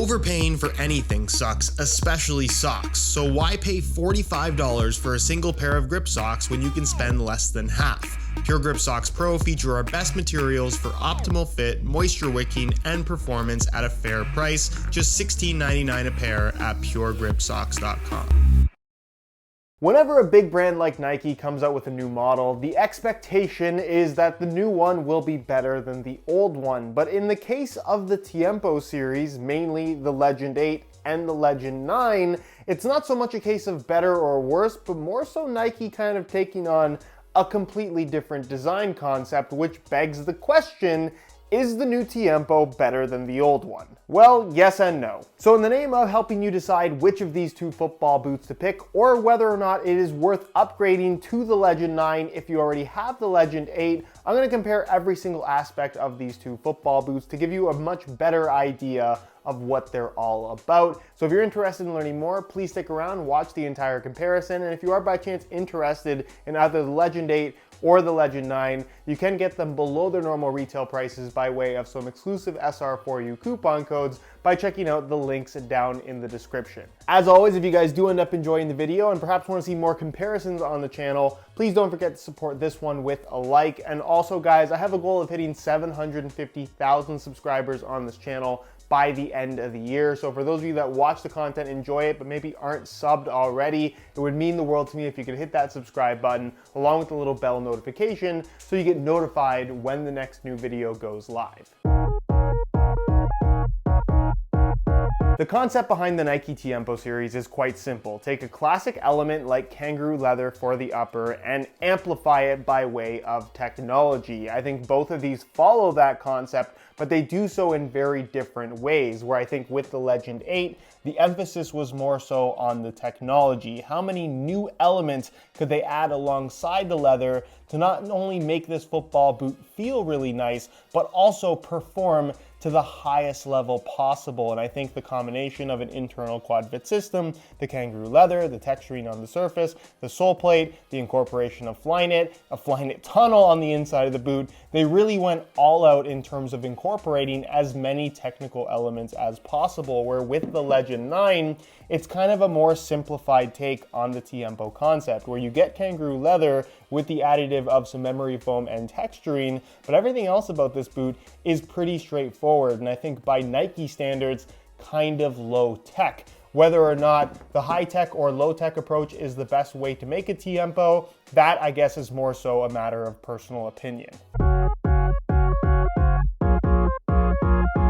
Overpaying for anything sucks, especially socks, so why pay $45 for a single pair of grip socks when you can spend less than half? Pure Grip Socks Pro feature our best materials for optimal fit, moisture wicking, and performance at a fair price, just $16.99 a pair at puregripsocks.com. Whenever a big brand like Nike comes out with a new model, the expectation is that the new one will be better than the old one. But in the case of the Tiempo series, mainly the Legend 8 and the Legend 9, it's not so much a case of better or worse, but more so Nike kind of taking on a completely different design concept, which begs the question, is the new Tiempo better than the old one? Well, yes and no. So in the name of helping you decide which of these two football boots to pick, or whether or not it is worth upgrading to the Legend 9 if you already have the Legend 8, I'm going to compare every single aspect of these two football boots to give you a much better idea of what they're all about. So if you're interested in learning more, please stick around, watch the entire comparison, and if you are by chance interested in either the Legend 8 or the Legend 9, you can get them below their normal retail prices by way of some exclusive SR4U coupon codes by checking out the links down in the description. As always, if you guys do end up enjoying the video and perhaps want to see more comparisons on the channel, please don't forget to support this one with a like. And also guys, I have a goal of hitting 750,000 subscribers on this channel by the end of the year. So for those of you that watch the content, enjoy it, but maybe aren't subbed already, it would mean the world to me if you could hit that subscribe button along with the little bell notification so you get notified when the next new video goes live. The concept behind the Nike Tiempo series is quite simple. Take a classic element like kangaroo leather for the upper and amplify it by way of technology. I think both of these follow that concept, but they do so in very different ways, where I think with the Legend 8, the emphasis was more so on the technology. How many new elements could they add alongside the leather to not only make this football boot feel really nice, but also perform to the highest level possible? And I think the combination of an internal quad fit system, the kangaroo leather, the texturing on the surface, the sole plate, the incorporation of Flyknit, a Flyknit tunnel on the inside of the boot, they really went all out in terms of incorporating as many technical elements as possible, where with the Legend 9, it's kind of a more simplified take on the Tiempo concept, where you get kangaroo leather with the additive of some memory foam and texturing, but everything else about this boot is pretty straightforward, and I think by Nike standards, kind of low tech. Whether or not the high tech or low tech approach is the best way to make a Tiempo, that I guess is more so a matter of personal opinion.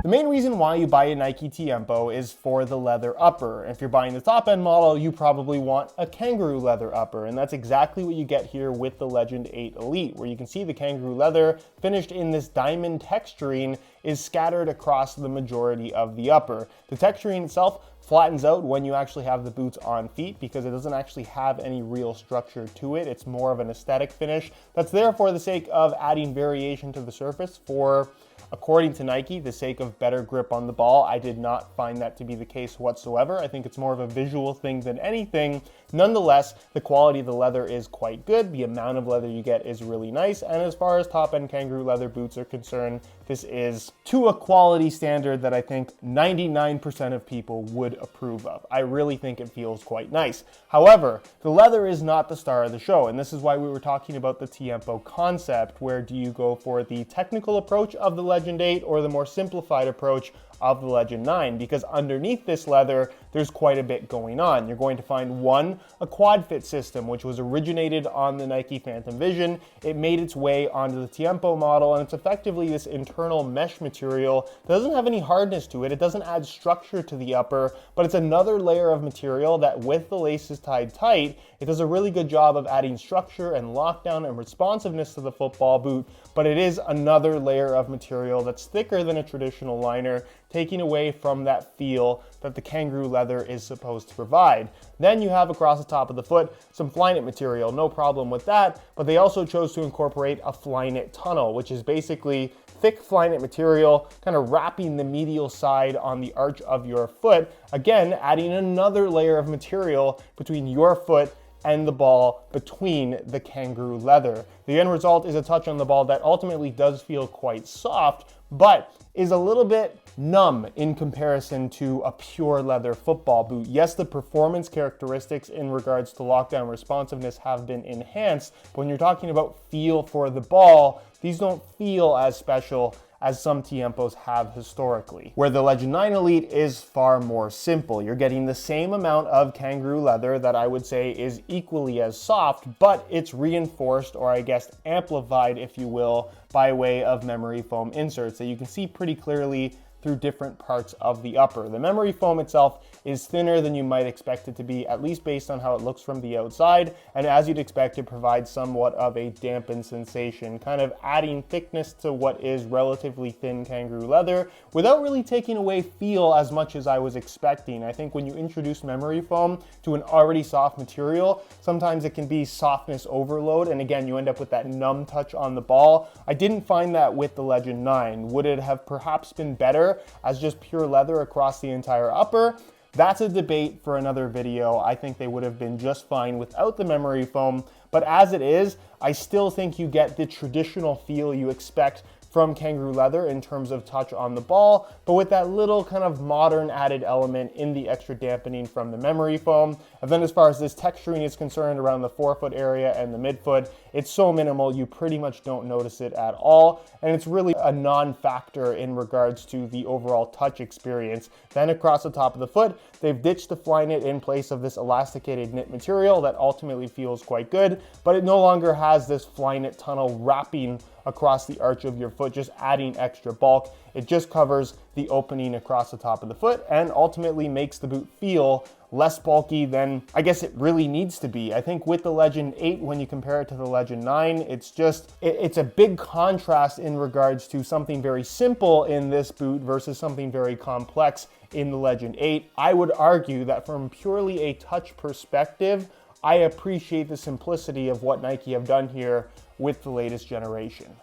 The main reason why you buy a Nike Tiempo is for the leather upper. If you're buying the top end model, you probably want a kangaroo leather upper, and that's exactly what you get here with the Legend 8 Elite, where you can see the kangaroo leather finished in this diamond texturing is scattered across the majority of the upper. The texturing itself flattens out when you actually have the boots on feet because it doesn't actually have any real structure to it. It's more of an aesthetic finish that's there for the sake of adding variation to the surface for, according to Nike, the sake of better grip on the ball. I did not find that to be the case whatsoever. I think it's more of a visual thing than anything. Nonetheless, the quality of the leather is quite good. The amount of leather you get is really nice. And as far as top-end kangaroo leather boots are concerned, this is to a quality standard that I think 99% of people would approve of. I really think it feels quite nice. However, the leather is not the star of the show, and this is why we were talking about the Tiempo concept. Where do you go for the technical approach of the Legend 8 or the more simplified approach of the Legend 9? Because underneath this leather, there's quite a bit going on. You're going to find one, a quad fit system, which was originated on the Nike Phantom Vision. It made its way onto the Tiempo model, and it's effectively this internal mesh material that doesn't have any hardness to it. It doesn't add structure to the upper, but it's another layer of material that, with the laces tied tight, it does a really good job of adding structure and lockdown and responsiveness to the football boot, but it is another layer of material that's thicker than a traditional liner, taking away from that feel that the kangaroo leather is supposed to provide. Then you have across the top of the foot some Flyknit material, no problem with that, but they also chose to incorporate a Flyknit tunnel, which is basically thick Flyknit material kind of wrapping the medial side on the arch of your foot, again adding another layer of material between your foot and the ball between the kangaroo leather. The end result is a touch on the ball that ultimately does feel quite soft, but is a little bit numb in comparison to a pure leather football boot. Yes, the performance characteristics in regards to lockdown responsiveness have been enhanced, but when you're talking about feel for the ball, these don't feel as special as some Tiempos have historically. Where the Legend 9 Elite is far more simple. You're getting the same amount of Kangaroo leather that I would say is equally as soft, but it's reinforced, or I guess amplified, if you will, by way of memory foam inserts that you can see pretty clearly through different parts of the upper. The memory foam itself is thinner than you might expect it to be, at least based on how it looks from the outside, and as you'd expect, it provides somewhat of a dampened sensation, kind of adding thickness to what is relatively thin Kangaroo leather without really taking away feel as much as I was expecting. I think when you introduce memory foam to an already soft material, sometimes it can be softness overload, and again, you end up with that numb touch on the ball. I didn't find that with the Legend 9. Would it have perhaps been better as just pure leather across the entire upper? That's a debate for another video. I think they would have been just fine without the memory foam, but as it is, I still think you get the traditional feel you expect from Kangaroo leather in terms of touch on the ball, but with that little kind of modern added element in the extra dampening from the memory foam. And then as far as this texturing is concerned around the forefoot area and the midfoot, it's so minimal you pretty much don't notice it at all, and it's really a non-factor in regards to the overall touch experience. Then across the top of the foot, they've ditched the Flyknit in place of this elasticated knit material that ultimately feels quite good, but it no longer has this Flyknit tunnel wrapping across the arch of your foot, just adding extra bulk. It just covers the opening across the top of the foot and ultimately makes the boot feel less bulky than I guess it really needs to be. I think with the Legend 8, when you compare it to the Legend 9, it's a big contrast in regards to something very simple in this boot versus something very complex in the Legend 8. I would argue that from purely a touch perspective, I appreciate the simplicity of what Nike have done here with the latest generation.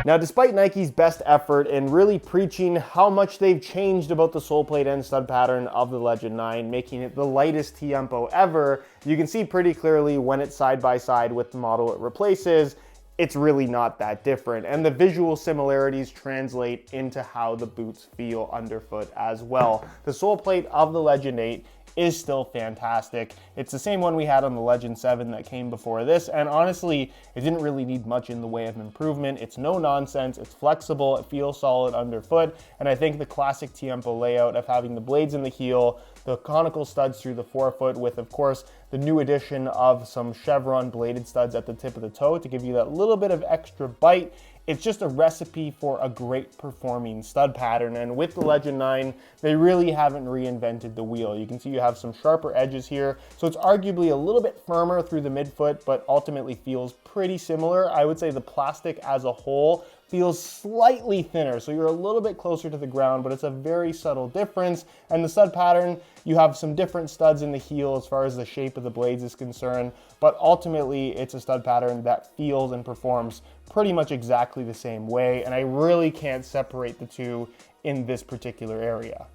Now, despite Nike's best effort in really preaching how much they've changed about the sole plate and stud pattern of the Legend 9, making it the lightest Tiempo ever, you can see pretty clearly when it's side by side with the model it replaces, it's really not that different. And the visual similarities translate into how the boots feel underfoot as well. The sole plate of the Legend 8 is still fantastic. It's the same one we had on the Legend 7 that came before this, and honestly, it didn't really need much in the way of improvement. It's no nonsense, it's flexible, it feels solid underfoot, and I think the classic Tiempo layout of having the blades in the heel, the conical studs through the forefoot with, of course, the new addition of some chevron bladed studs at the tip of the toe to give you that little bit of extra bite. It's just a recipe for a great performing stud pattern, and with the Legend 9, they really haven't reinvented the wheel. You can see you have some sharper edges here, so it's arguably a little bit firmer through the midfoot, but ultimately feels pretty similar. I would say the plastic as a whole feels slightly thinner, so you're a little bit closer to the ground, but it's a very subtle difference. And the stud pattern, you have some different studs in the heel as far as the shape of the blades is concerned, but ultimately it's a stud pattern that feels and performs pretty much exactly the same way, and I really can't separate the two in this particular area.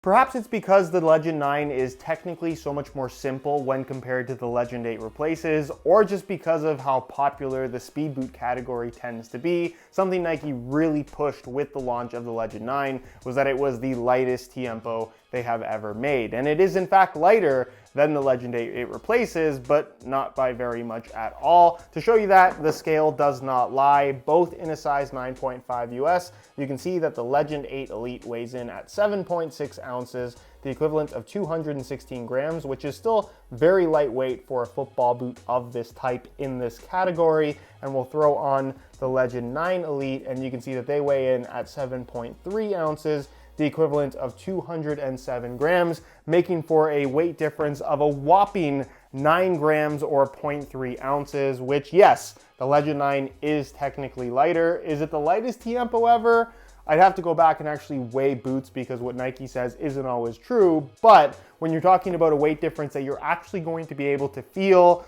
Perhaps it's because the Legend 9 is technically so much more simple when compared to the Legend 8 replaces, or just because of how popular the speed boot category tends to be. Something Nike really pushed with the launch of the Legend 9 was that it was the lightest Tiempo they have ever made. And it is in fact lighter than the Legend 8 it replaces, but not by very much at all. To show you that, the scale does not lie, both in a size 9.5 US. You can see that the Legend 8 Elite weighs in at 7.6 ounces, the equivalent of 216 grams, which is still very lightweight for a football boot of this type in this category. And we'll throw on the Legend 9 Elite, and you can see that they weigh in at 7.3 ounces, the equivalent of 207 grams, making for a weight difference of a whopping 9 grams or 0.3 ounces, which, yes, the Legend 9 is technically lighter. Is it the lightest Tiempo ever? I'd have to go back and actually weigh boots because what Nike says isn't always true, but when you're talking about a weight difference that you're actually going to be able to feel,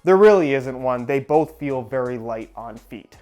there really isn't one. They both feel very light on feet.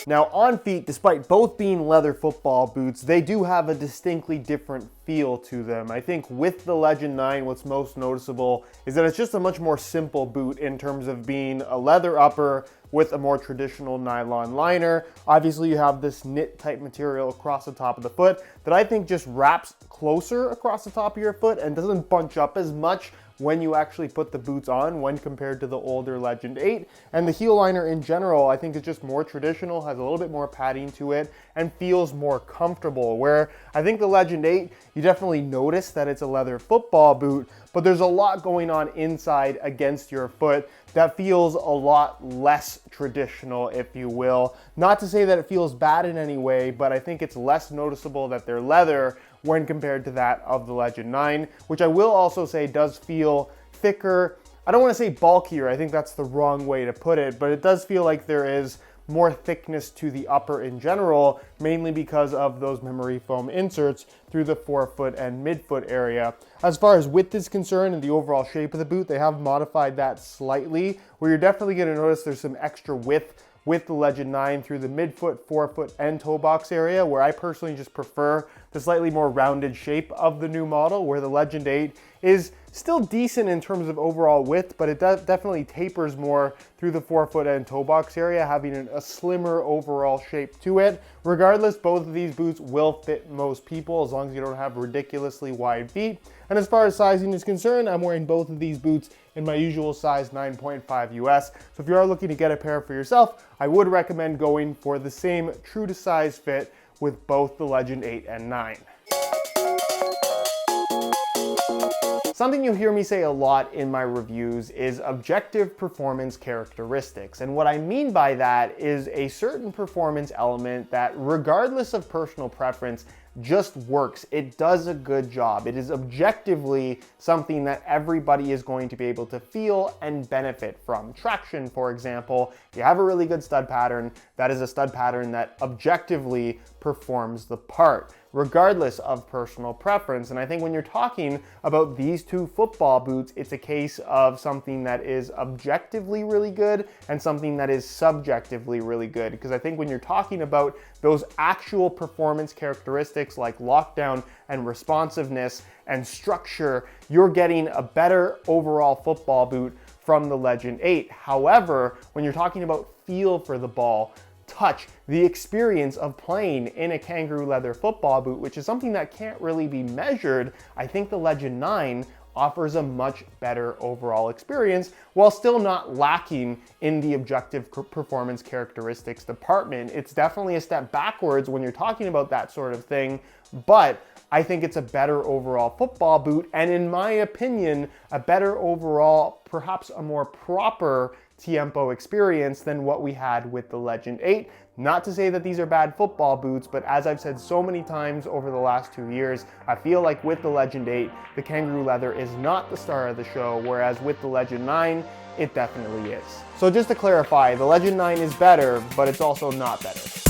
Now on feet, despite both being leather football boots, they do have a distinctly different feel to them. I think with the Legend 9, what's most noticeable is that it's just a much more simple boot in terms of being a leather upper with a more traditional nylon liner. Obviously you have this knit type material across the top of the foot that I think just wraps closer across the top of your foot and doesn't bunch up as much when you actually put the boots on when compared to the older Legend 8. And the heel liner in general, I think is just more traditional, has a little bit more padding to it, and feels more comfortable. Where I think the Legend 8, you definitely notice that it's a leather football boot, but there's a lot going on inside against your foot that feels a lot less traditional, if you will. Not to say that it feels bad in any way, but I think it's less noticeable that they're leather when compared to that of the Legend 9, which I will also say does feel thicker. I don't want to say bulkier, I think that's the wrong way to put it, but it does feel like there is more thickness to the upper in general, mainly because of those memory foam inserts through the forefoot and midfoot area. As far as width is concerned and the overall shape of the boot, they have modified that slightly, where you're definitely going to notice there's some extra width with the Legend 9 through the midfoot, forefoot, and toe box area, where I personally just prefer the slightly more rounded shape of the new model, where the Legend 8 is still decent in terms of overall width, but it definitely tapers more through the forefoot and toe box area, having a slimmer overall shape to it. Regardless, both of these boots will fit most people as long as you don't have ridiculously wide feet. And as far as sizing is concerned, I'm wearing both of these boots in my usual size 9.5 US. So if you are looking to get a pair for yourself, I would recommend going for the same true to size fit with both the Legend 8 and 9. Something you hear me say a lot in my reviews is objective performance characteristics. And what I mean by that is a certain performance element that, regardless of personal preference, just works. It does a good job. It is objectively something that everybody is going to be able to feel and benefit from. Traction, for example, if you have a really good stud pattern, that is a stud pattern that objectively performs the part, regardless of personal preference. And I think when you're talking about these two football boots, it's a case of something that is objectively really good and something that is subjectively really good. Because I think when you're talking about those actual performance characteristics like lockdown and responsiveness and structure, you're getting a better overall football boot from the Legend 8. However, when you're talking about feel for the ball, touch, the experience of playing in a Kangaroo leather football boot, which is something that can't really be measured, I think the Legend 9 offers a much better overall experience while still not lacking in the objective performance characteristics department. It's definitely a step backwards when you're talking about that sort of thing, but I think it's a better overall football boot, and in my opinion, a better overall, perhaps a more proper Tiempo experience than what we had with the Legend 8. Not to say that these are bad football boots, but as I've said so many times over the last 2 years, I feel like with the Legend 8, the Kangaroo leather is not the star of the show, whereas with the Legend 9, it definitely is. So just to clarify, the Legend 9 is better, but it's also not better.